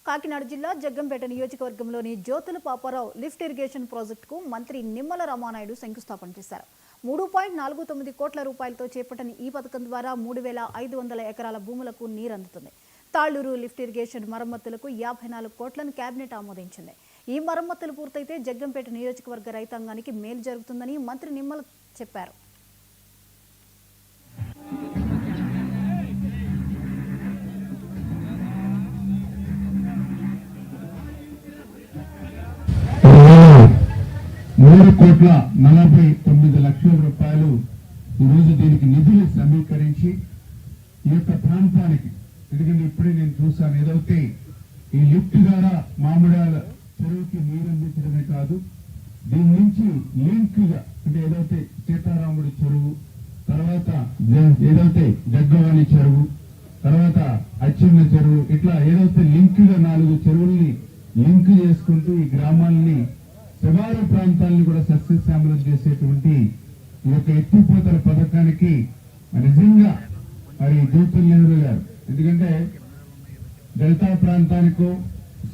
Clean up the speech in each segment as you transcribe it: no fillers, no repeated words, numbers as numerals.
కాకినాడ జిల్లా జగ్గంపేట నియోజకవర్గంలోని Jyothula Paparao lift irrigation ప్రాజెక్టుకు మంత్రి నిమ్మల రామానాయుడు శంకుస్థాపన చేశారు. 3.49 కోట్ల రూపాయలతో చేపట్టిన ఈ పథకం ద్వారా 3,500 ఎకరాల భూములకు నీరందుతుంది. తాళ్లూరు లిఫ్ట్ ఇరిగేషన్ మరమ్మతులకు 54 కోట్లను కేబినెట్ ఆమోదించింది. ఈ మరమ్మతులు పూర్తయితే జగ్గంపేట నియోజకవర్గ రైతాంగానికి మేలు జరుగుతుందని మంత్రి నిమ్మల చెప్పారు. ₹3,49,00,000 ఈరోజు దీనికి నిధులు సమీకరించి ఈ యొక్క ప్రాంతానికి, ఎందుకంటే ఇప్పుడే నేను చూసాను, ఏదైతే ఈ లిఫ్ట్ ద్వారా మామిడాల చెరువుకి నీరు అందించడమే కాదు, దీని నుంచి లింక్ గా అంటే ఏదైతే సీతారాముడి చెరువు, తర్వాత ఏదైతే జగ్గవాణి చెరువు, తర్వాత అచ్చిన్న చెరువు, ఇట్లా ఏదైతే లింక్ గా 4 చెరువుల్ని లింక్ చేసుకుంటూ ఈ గ్రామాలని శివారు ప్రాంతాలను కూడా సస్యశ్యామలం చేసేటువంటి ఈ యొక్క ఎత్తిపోతల పథకానికి నిజంగా మరి జ్యోతుల నెహ్రూ గారు, ఎందుకంటే డెల్టా ప్రాంతానికో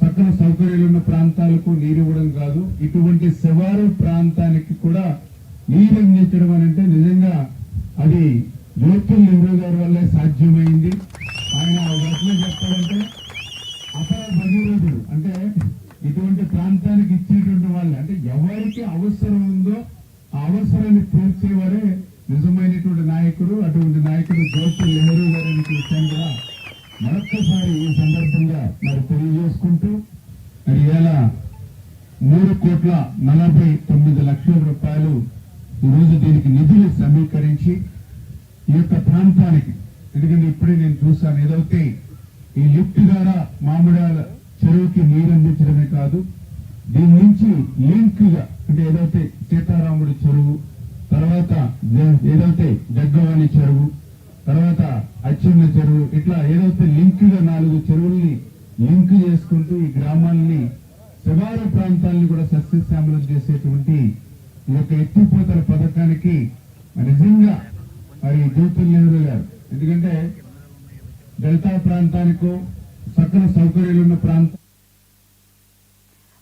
సకల సౌకర్యాలు ఉన్న ప్రాంతాలకు నీరు ఇవ్వడం కాదు, ఇటువంటి శివారు ప్రాంతానికి కూడా నీరు అందించడం అని అంటే నిజంగా అది జ్యోతుల నెహ్రూ గారి వల్లే సాధ్యమైంది. ఆయన చెప్పాలంటే అసలు భగీరథుడు, అంటే ఇటువంటి ప్రాంతానికి ఇచ్చేటువంటి వాళ్ళు, అంటే ఎవరికి అవసరం ఉందో ఆ అవసరాన్ని తీర్చేవారే నిజమైనటువంటి నాయకుడు. అటువంటి నాయకుడు జ్యోతుల నెహ్రూ గారి విషయాన్ని కూడా మరొక్కసారి ఈ సందర్భంగా మరి తెలియజేసుకుంటూ, మరి ఇవాళ ₹3,49,00,000 ఈరోజు దీనికి నిధులు సమీకరించి ఈ యొక్క ప్రాంతానికి, ఎందుకంటే ఇప్పుడే నేను చూసాను, ఏదైతే ఈ లిఫ్ట్ ద్వారా మామిడాల చెరువుకి నీరు అందించడమే కాదు, దీని నుంచి లింక్ గా అంటే ఏదైతే సీతారాముడి చెరువు, తర్వాత ఏదైతే జగ్గవాణి చెరువు, తర్వాత అచ్చిన్న చెరువు, ఇట్లా ఏదైతే లింక్ గా 4 చెరువుల్ని లింక్ చేసుకుంటూ ఈ గ్రామాలని శివారు ప్రాంతాలను కూడా సస్యశ్యామలం చేసేటువంటి ఈ యొక్క ఎత్తిపోతల పథకానికి నిజంగా మరి జ్యోతుల నెహ్రూ గారు, ఎందుకంటే డెల్టా ప్రాంతానికో సకల సౌకర్యాలు ఉన్న ప్రాంతం.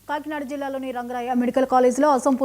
కాకినాడ జిల్లాలోని రంగరాయ మెడికల్ కాలేజీలో అసంపూర్తి